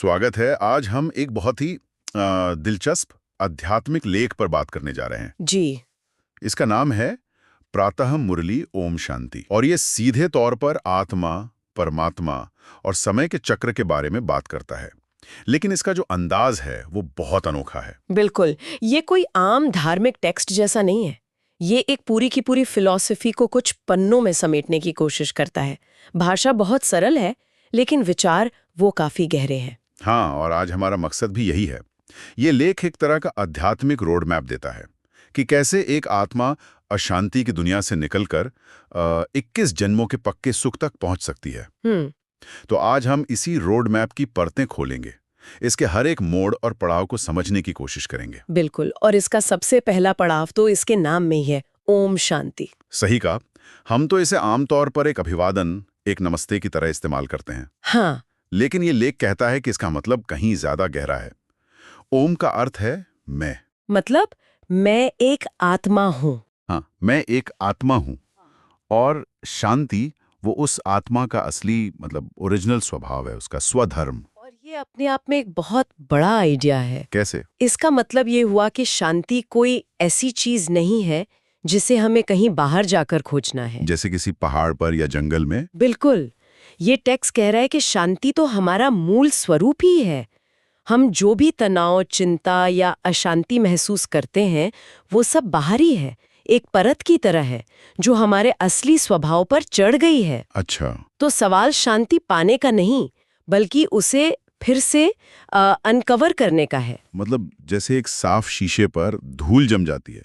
स्वागत है। आज हम एक बहुत ही दिलचस्प आध्यात्मिक लेख पर बात करने जा रहे हैं। जी। इसका नाम है प्रातः मुरली ओम शांति, और ये सीधे तौर पर आत्मा, परमात्मा और समय के चक्र के बारे में बात करता है। लेकिन इसका जो अंदाज है वो बहुत अनोखा है। बिल्कुल, ये कोई आम धार्मिक टेक्स्ट जैसा नहीं है। ये एक पूरी की पूरी फिलॉसफी को कुछ पन्नों में समेटने की कोशिश करता है। भाषा बहुत सरल है, लेकिन विचार वो काफी गहरे हैं। हाँ, और आज हमारा मकसद भी यही है। ये लेख एक तरह का आध्यात्मिक रोड मैप देता है कि कैसे एक आत्मा अशांति की दुनिया से निकलकर 21 जन्मों के पक्के सुख तक पहुंच सकती है। तो आज हम इसी रोड मैप की परतें खोलेंगे, इसके हर एक मोड़ और पड़ाव को समझने की कोशिश करेंगे। बिल्कुल, और इसका सबसे पहला पड़ाव तो इसके नाम में ही है, ओम शांति। सही कहा। हम तो इसे आमतौर पर एक अभिवादन, एक नमस्ते की तरह इस्तेमाल करते हैं। हाँ। लेकिन ये लेख कहता है कि इसका मतलब कहीं ज्यादा गहरा है। ओम का अर्थ है मैं। मतलब मैं एक आत्मा हूँ। हाँ, मैं एक आत्मा हूं। और शांति वो उस आत्मा का असली मतलब ओरिजिनल स्वभाव है, उसका स्वधर्म। और ये अपने आप में एक बहुत बड़ा आइडिया है। कैसे? इसका मतलब ये हुआ कि शांति कोई ऐसी चीज नहीं है जिसे हमें कहीं बाहर जाकर खोजना है। जैसे किसी पहाड़ पर या जंगल में। बिल्कुल, ये टेक्स्ट कह रहा है कि शांति तो हमारा मूल स्वरूप ही है। हम जो भी तनाव, चिंता या अशांति महसूस करते हैं, वो सब बाहरी है, एक परत की तरह है जो हमारे असली स्वभाव पर चढ़ गई है। अच्छा। तो सवाल शांति पाने का नहीं, बल्कि उसे फिर से अनकवर करने का है। मतलब जैसे एक साफ शीशे पर धूल जम जाती है,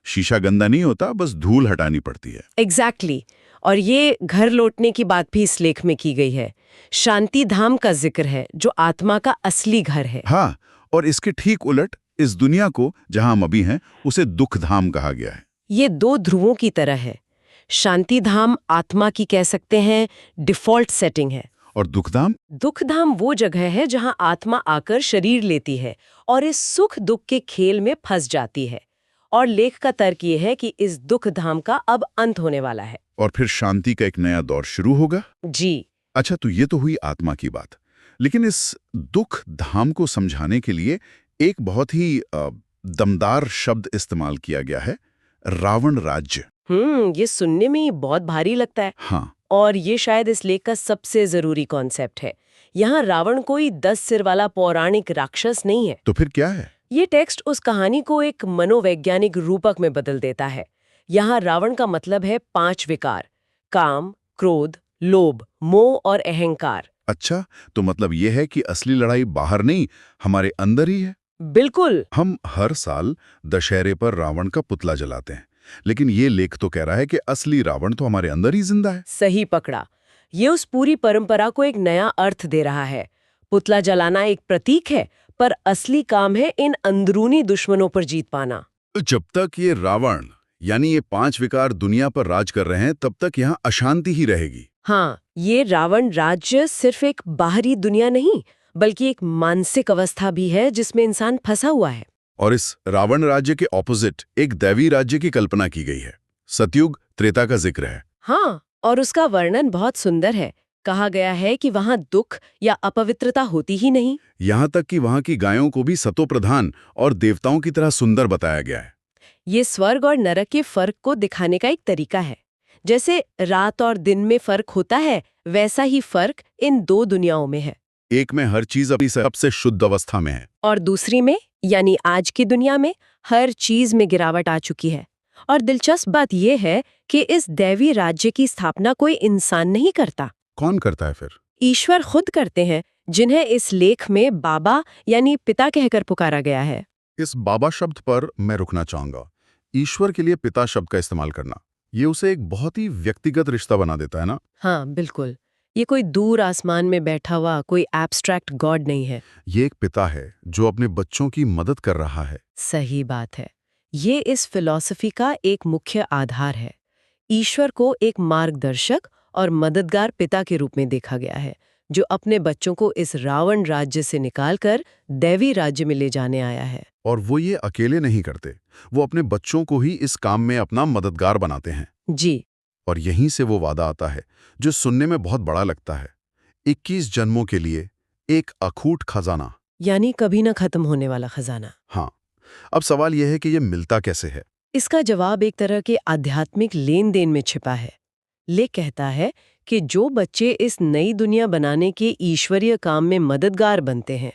शीशा गंदा नहीं होता, बस धूल हटानी पड़ती है। एग्जैक्टली। और ये घर लौटने की बात भी इस लेख में की गई है। शांति धाम का जिक्र है, जो आत्मा का असली घर है। हाँ, और इसके ठीक उलट इस दुनिया को जहां हम अभी हैं उसे दुख धाम कहा गया है। ये दो ध्रुवों की तरह है। शांति धाम आत्मा की कह सकते हैं डिफॉल्ट सेटिंग है, और दुखधाम? दुखधाम वो जगह है जहां आत्मा आकर शरीर लेती है और इस सुख दुख के खेल में फंस जाती है। और लेख का तर्क ये है कि इस दुख धाम का अब अंत होने वाला है। और फिर शांति का एक नया दौर शुरू होगा। जी। अच्छा, तो ये तो हुई आत्मा की बात। लेकिन इस दुख धाम को समझाने के लिए एक बहुत ही दमदार शब्द इस्तेमाल किया गया है, रावण राज्य। ये सुनने में ही बहुत भारी लगता है। हाँ। और ये शायद इस लेख का सबसे जरूरी कॉन्सेप्ट है। यहाँ रावण कोई 10 सिर वाला पौराणिक राक्षस नहीं है। तो फिर क्या है? ये टेक्स्ट उस कहानी को एक मनोवैज्ञानिक रूपक में बदल देता है। यहाँ रावण का मतलब है 5 विकार: काम, क्रोध, लोभ, मोह और अहंकार। अच्छा, तो मतलब ये है कि असली लड़ाई बाहर नहीं, हमारे अंदर ही है। बिल्कुल। हम हर साल दशहरे पर रावण का पुतला जलाते हैं, लेकिन ये लेख तो कह रहा है कि असली रावण तो हमारे अंदर ही जिंदा है। सही पकड़ा। ये उस पूरी परंपरा को एक नया अर्थ दे रहा है। पुतला जलाना एक प्रतीक है, पर असली काम है इन अंदरूनी दुश्मनों पर जीत पाना। जब तक ये रावण यानी ये 5 विकार दुनिया पर राज कर रहे हैं, तब तक यहाँ अशांति ही रहेगी। हाँ, ये रावण राज्य सिर्फ एक बाहरी दुनिया नहीं, बल्कि एक मानसिक अवस्था भी है जिसमें इंसान फंसा हुआ है। और इस रावण राज्य के ऑपोजिट एक दैवी राज्य की कल्पना की गई है। सतयुग, त्रेता का जिक्र है। हाँ, और उसका वर्णन बहुत सुंदर है। कहा गया है कि वहाँ दुख या अपवित्रता होती ही नहीं। यहाँ तक कि वहाँ की गायों को भी सतोप्रधान और देवताओं की तरह सुंदर बताया गया है। ये स्वर्ग और नरक के फर्क को दिखाने का एक तरीका है। जैसे रात और दिन में फर्क होता है, वैसा ही फर्क इन दो दुनियाओं में है। एक में हर चीज अपनी सबसे शुद्ध अवस्था में है, और दूसरी में, यानी आज की दुनिया में, हर चीज में गिरावट आ चुकी है। और दिलचस्प बात यह है कि इस दैवी राज्य की स्थापना कोई इंसान नहीं करता। कौन करता है फिर? ईश्वर खुद करते हैं, जिन्हें इस लेख में बाबा यानी पिता कहकर पुकारा गया है। इस बाबा शब्द पर मैं रुकना चाहूंगा। ईश्वर के लिए पिता शब्द का इस्तेमाल करना, ये उसे एक बहुत ही व्यक्तिगत रिश्ता बना देता है ना? हाँ, बिल्कुल। ये कोई दूर आसमान में बैठा हुआ कोई एब्स्ट्रैक्ट गॉड नहीं है। ये एक पिता है जो अपने बच्चों की मदद कर रहा है। सही बात है। ये इस फिलॉसफी का एक मुख्य आधार है। ईश्वर को एक मार्गदर्शक और मददगार पिता के रूप में देखा गया है, जो अपने बच्चों को इस रावण राज्य से निकालकर दैवी राज्य में ले जाने आया है। और वो ये अकेले नहीं करते, वो अपने बच्चों को ही इस काम में अपना मददगार बनाते हैं। जी। और यहीं से वो वादा आता है जो सुनने में बहुत बड़ा लगता है। 21 जन्मों के लिए एक अखूट खजाना। यानी कभी न खत्म होने वाला खजाना। हाँ, अब सवाल यह है कि ये मिलता कैसे है। इसका जवाब एक तरह के आध्यात्मिक लेन देन में छिपा है। ले कहता है कि जो बच्चे इस नई दुनिया बनाने के ईश्वरीय काम में मददगार बनते हैं,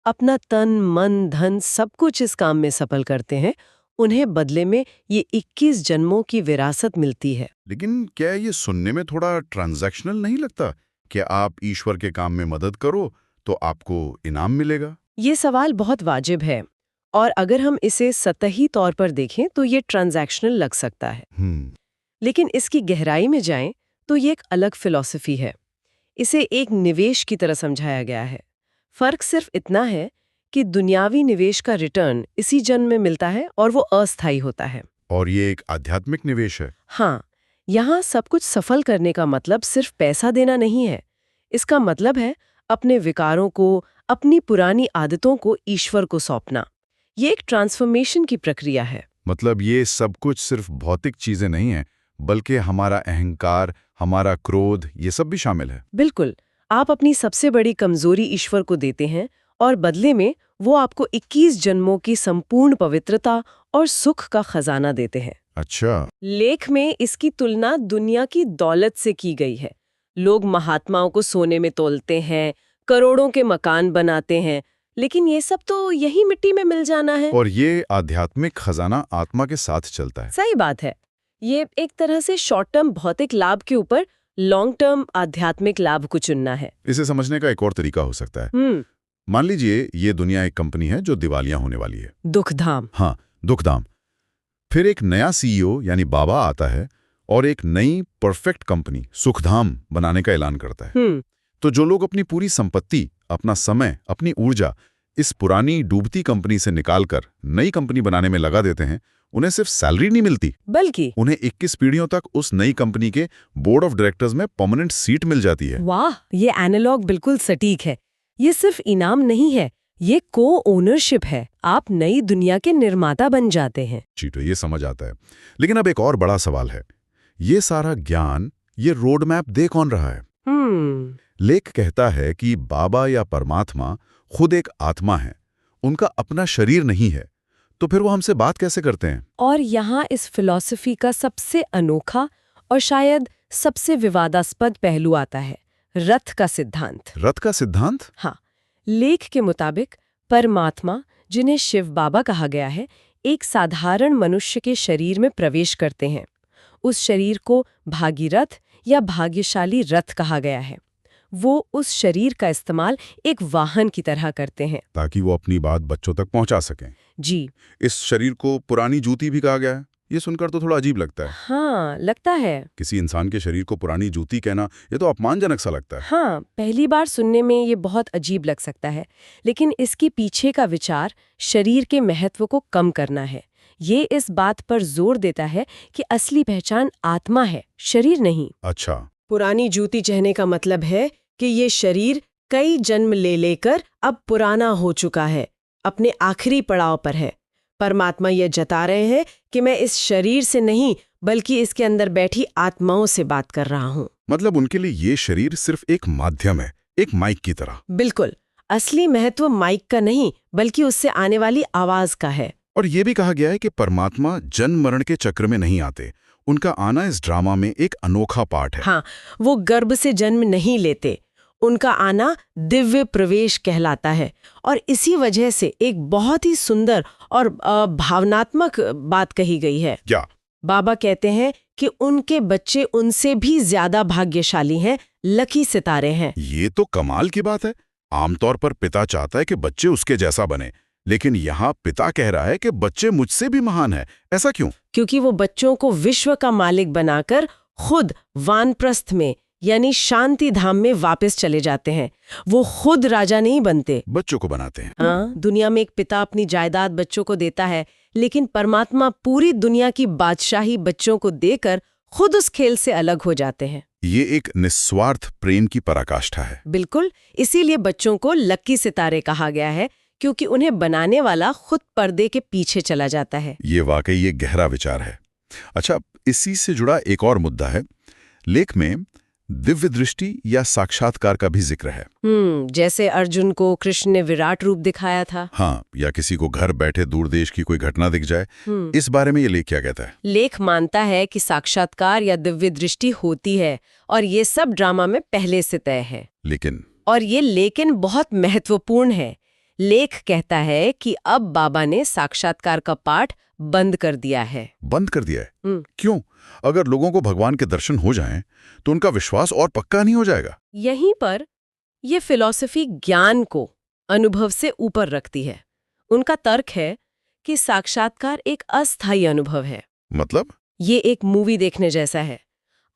अपना तन मन धन सब कुछ इस काम में सफल करते हैं, उन्हें बदले में ये 21 जन्मों की विरासत मिलती है। लेकिन क्या ये सुनने में थोड़ा ट्रांजैक्शनल नहीं लगता कि आप ईश्वर के काम में मदद करो तो आपको इनाम मिलेगा? ये सवाल बहुत वाजिब है, और अगर हम इसे सतही तौर पर देखें तो ये ट्रांजैक्शनल लग सकता है। लेकिन इसकी गहराई में जाएं तो ये एक अलग फिलॉसफी है। इसे एक निवेश की तरह समझाया गया है। फर्क सिर्फ इतना है कि दुनियावी निवेश का रिटर्न इसी जन्म में मिलता है और वो अस्थायी होता है। और ये एक आध्यात्मिक निवेश है। हाँ, यहाँ सब कुछ सफल करने का मतलब सिर्फ पैसा देना नहीं है। इसका मतलब है अपने विकारों को, अपनी पुरानी आदतों को ईश्वर को सौंपना। ये एक ट्रांसफॉर्मेशन की प्रक्रिया है। मतलब ये सब कुछ सिर्फ भौतिक चीजें नहीं हैं, बल्कि हमारा अहंकार, हमारा क्रोध, ये सब भी शामिल है। बिल्कुल, आप अपनी सबसे बड़ी कमजोरी ईश्वर को देते हैं और बदले में वो आपको 21 जन्मों की संपूर्ण पवित्रता और सुख का खजाना देते हैं। अच्छा। लेख में इसकी तुलना दुनिया की दौलत से की गई है। लोग महात्माओं को सोने में तोलते हैं, करोड़ों के मकान बनाते हैं, लेकिन ये सब तो यही मिट्टी में मिल जाना है। और ये आध्यात्मिक खजाना आत्मा के साथ चलता है। सही बात है। ये एक तरह से शॉर्ट टर्म भौतिक लाभ के ऊपर लॉन्ग टर्म आध्यात्मिक लाभ को चुनना है। इसे समझने का एक और तरीका हो सकता है। मान लीजिए ये दुनिया एक कंपनी है जो दिवालिया होने वाली है। दुखधाम। हाँ, दुखधाम। फिर एक नया सीईओ यानी बाबा आता है और एक नई परफेक्ट कंपनी सुखधाम बनाने का ऐलान करता है। तो जो लोग अपनी पूरी संपत्ति, अपना समय, अपनी ऊर्जा इस पुरानी डूबती कंपनी से निकालकर नई कंपनी बनाने में लगा देते हैं, उन्हें सिर्फ सैलरी नहीं मिलती, बल्कि उन्हें 21 पीढ़ियों तक उस नई कंपनी के बोर्ड ऑफ डायरेक्टर्स में परमानेंट सीट मिल जाती है। वाह, ये एनालॉग बिल्कुल सटीक है। ये सिर्फ इनाम नहीं है, ये को ओनरशिप है। आप नई दुनिया के निर्माता बन जाते हैं। जी, तो ये समझ आता है। लेकिन अब एक और बड़ा सवाल है, ये सारा ज्ञान, ये रोड मैप दे कौन रहा है? लेख कहता है कि बाबा या परमात्मा खुद एक आत्मा है, उनका अपना शरीर नहीं है, तो फिर वो हमसे बात कैसे करते हैं? और यहाँ इस फिलॉसफी का सबसे अनोखा और शायद सबसे विवादास्पद पहलू आता है, रथ का सिद्धांत। रथ का सिद्धांत? हाँ, लेख के मुताबिक परमात्मा, जिन्हें शिव बाबा कहा गया है, एक साधारण मनुष्य के शरीर में प्रवेश करते हैं। उस शरीर को भागीरथ या भाग्यशाली रथ कहा गया है। वो उस शरीर का इस्तेमाल एक वाहन की तरह करते हैं ताकि वो अपनी बात बच्चों तक पहुंचा सकें। जी। इस शरीर को पुरानी जूती भी कहा गया है। ये सुनकर तो थोड़ा अजीब लगता है। हाँ, लगता है। किसी इंसान के शरीर को पुरानी जूती कहना, ये तो अपमानजनक सा लगता है। हाँ, पहली बार सुनने में ये बहुत अजीब लग सकता है, लेकिन इसके पीछे का विचार शरीर के महत्व को कम करना है। ये इस बात पर जोर देता है कि असली पहचान आत्मा है, शरीर नहीं। अच्छा। पुरानी जूती कहने का मतलब है कि ये शरीर कई जन्म ले लेकर अब पुराना हो चुका है, अपने आखिरी पड़ाव पर है। परमात्मा ये जता रहे हैं कि मैं इस शरीर से नहीं, बल्कि इसके अंदर बैठी आत्माओं से बात कर रहा हूँ। मतलब उनके लिए ये शरीर सिर्फ एक माध्यम है, एक माइक की तरह। बिल्कुल, असली महत्व माइक का नहीं, बल्कि उससे आने वाली आवाज का है। और ये भी कहा गया है कि परमात्मा जन्म मरण के चक्र में नहीं आते, उनका आना इस ड्रामा में एक अनोखा पार्ट है। हाँ, वो गर्भ से जन्म नहीं लेते, उनका आना दिव्य प्रवेश कहलाता है। और इसी वजह से एक बहुत ही सुंदर और भावनात्मक बात कही गई है। क्या? बाबा कहते हैं कि उनके बच्चे उनसे भी ज्यादा भाग्यशाली हैं, लकी सितारे हैं। ये तो कमाल की बात है। आमतौर पर पिता चाहता है कि बच्चे उसके जैसा बने, लेकिन यहाँ पिता कह रहा है कि बच्चे मुझसे भी महान है। ऐसा क्यों? क्योंकि वो बच्चों को विश्व का मालिक बनाकर खुद वानप्रस्थ में यानी शांति धाम में वापस चले जाते हैं। वो खुद राजा नहीं बनते, बच्चों को बनाते हैं। हाँ, दुनिया में एक पिता अपनी जायदाद बच्चों को देता है, लेकिन परमात्मा पूरी दुनिया की बादशाही बच्चों को देकर खुद उस खेल से अलग हो जाते हैं। ये एक निस्वार्थ प्रेम की पराकाष्ठा है। बिल्कुल, इसीलिए बच्चों को लकी सितारे कहा गया है, क्योंकि उन्हें बनाने वाला खुद पर्दे के पीछे चला जाता है। ये वाकई ये गहरा विचार है। अच्छा, इसी से जुड़ा एक और मुद्दा है। लेख में दिव्य दृष्टि या साक्षात्कार का भी जिक्र है। जैसे अर्जुन को कृष्ण ने विराट रूप दिखाया था। हाँ, या किसी को घर बैठे दूर देश की कोई घटना दिख जाए। इस बारे में ये लेख क्या कहता है? लेख मानता है कि साक्षात्कार या दिव्य दृष्टि होती है और ये सब ड्रामा में पहले से तय है। लेकिन बहुत महत्वपूर्ण है। लेख कहता है कि अब बाबा ने साक्षात्कार का पाठ बंद कर दिया है। बंद कर दिया है? क्यों? अगर लोगों को भगवान के दर्शन हो जाएं, तो उनका विश्वास और पक्का नहीं हो जाएगा? यहीं पर ये फिलॉसफी ज्ञान को अनुभव से ऊपर रखती है। उनका तर्क है कि साक्षात्कार एक अस्थायी अनुभव है। मतलब? ये एक मूवी देखने जैसा है।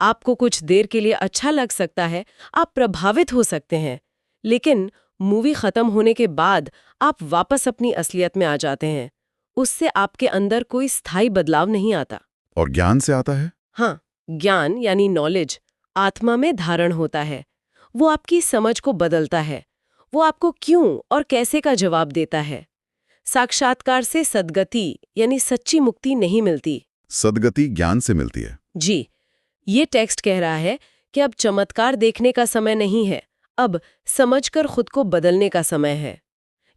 आपको कुछ देर के लिए अच्छा लग सकता है, आप प्रभावित हो सकते हैं, लेकिन मूवी खत्म होने के बाद आप वापस अपनी असलियत में आ जाते हैं। उससे आपके अंदर कोई स्थायी बदलाव नहीं आता। और ज्ञान से आता है? हाँ, ज्ञान यानी नॉलेज आत्मा में धारण होता है। वो आपकी समझ को बदलता है। वो आपको क्यों और कैसे का जवाब देता है। साक्षात्कार से सद्गति यानी सच्ची मुक्ति नहीं मिलती। सद्गति ज्ञान से मिलती है? जी, ये टेक्स्ट कह रहा है कि अब चमत्कार देखने का समय नहीं है, अब समझकर खुद को बदलने का समय है।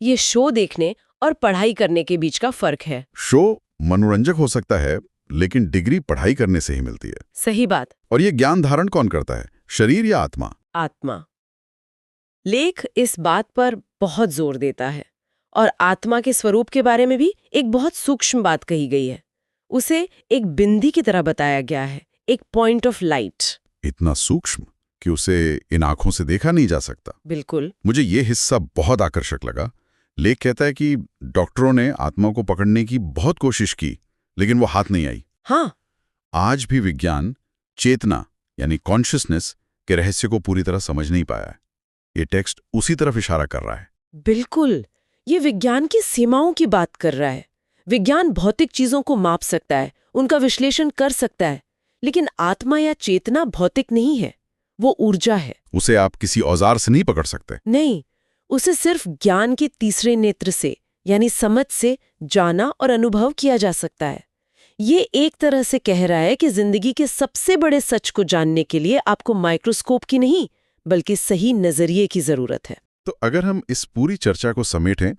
ये शो देखने और पढ़ाई करने के बीच का फर्क है। शो मनोरंजक हो सकता है, लेकिन डिग्री पढ़ाई करने से ही मिलती है। सही बात। और ये ज्ञान धारण कौन करता है, शरीर या आत्मा? आत्मा। लेख इस बात पर बहुत जोर देता है और आत्मा के स्वरूप के बारे में भी एक बहुत सूक्ष्म बात कही गई है। उसे एक बिंदी की तरह बताया गया है, एक पॉइंट ऑफ लाइट। इतना सूक्ष्म कि उसे इन आंखों से देखा नहीं जा सकता। बिल्कुल। मुझे ये हिस्सा बहुत आकर्षक लगा। लेख कहता है कि डॉक्टरों ने आत्मा को पकड़ने की बहुत कोशिश की, लेकिन वो हाथ नहीं आई। हाँ, आज भी विज्ञान चेतना यानी कॉन्शियसनेस के रहस्य को पूरी तरह समझ नहीं पाया है। ये टेक्स्ट उसी तरफ इशारा कर रहा है। बिल्कुल, ये विज्ञान की सीमाओं की बात कर रहा है। विज्ञान भौतिक चीजों को माप सकता है, उनका विश्लेषण कर सकता है, लेकिन आत्मा या चेतना भौतिक नहीं है, वो ऊर्जा है। उसे आप किसी औजार से नहीं पकड़ सकते। नहीं, उसे सिर्फ ज्ञान के तीसरे नेत्र से यानी समझ से जाना और अनुभव किया जा सकता है। ये एक तरह से कह रहा है कि जिंदगी के सबसे बड़े सच को जानने के लिए आपको माइक्रोस्कोप की नहीं, बल्कि सही नजरिए की जरूरत है। तो अगर हम इस पूरी चर्चा को समेटें,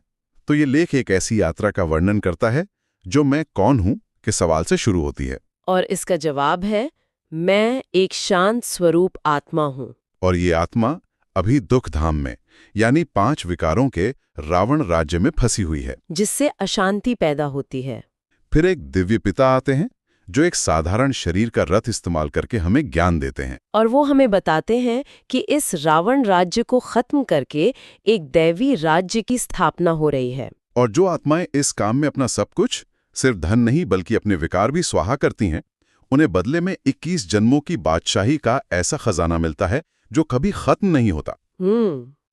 तो ये लेख एक ऐसी यात्रा का वर्णन करता है जो मैं कौन हूं के सवाल से शुरू होती है। और इसका जवाब है, मैं एक शांत स्वरूप आत्मा हूं। और ये आत्मा अभी दुख धाम में यानी 5 विकारों के रावण राज्य में फंसी हुई है, जिससे अशांति पैदा होती है। फिर एक दिव्य पिता आते हैं जो एक साधारण शरीर का रथ इस्तेमाल करके हमें ज्ञान देते हैं। और वो हमें बताते हैं कि इस रावण राज्य को खत्म करके एक दैवी राज्य की स्थापना हो रही है। और जो आत्माएं इस काम में अपना सब कुछ, सिर्फ धन नहीं बल्कि अपने विकार भी स्वाहा करती हैं, उन्हें बदले में 21 जन्मों की बादशाही का ऐसा खजाना मिलता है जो कभी खत्म नहीं होता।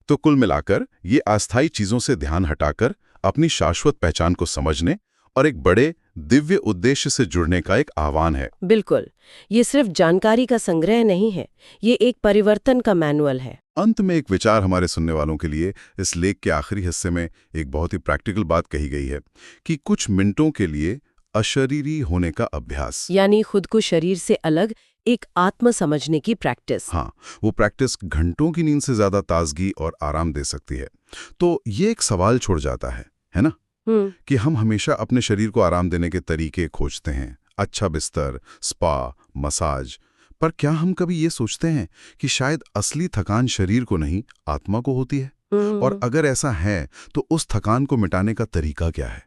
तो कुल मिलाकर ये अस्थायी चीजों से ध्यान हटाकर अपनी शाश्वत पहचान को समझने और एक बड़े दिव्य उद्देश्य से जुड़ने का एक आह्वान है। बिल्कुल, ये सिर्फ जानकारी का संग्रह नहीं है, ये एक परिवर्तन का मैनुअल है। अंत में एक विचार हमारे सुनने वालों के लिए इस लेख के आखिरी हिस्से में एक बहुत ही प्रैक्टिकल बात कही गई है कि कुछ मिनटों के लिए अशरीरी होने का अभ्यास, यानी खुद को शरीर से अलग एक आत्म समझने की प्रैक्टिस। हाँ, वो प्रैक्टिस घंटों की नींद से ज्यादा ताजगी और आराम दे सकती है। तो ये एक सवाल छोड़ जाता है ना, कि हम हमेशा अपने शरीर को आराम देने के तरीके खोजते हैं, अच्छा बिस्तर, स्पा, मसाज, पर क्या हम कभी ये सोचते हैं कि शायद असली थकान शरीर को नहीं, आत्मा को होती है? और अगर ऐसा है, तो उस थकान को मिटाने का तरीका क्या है?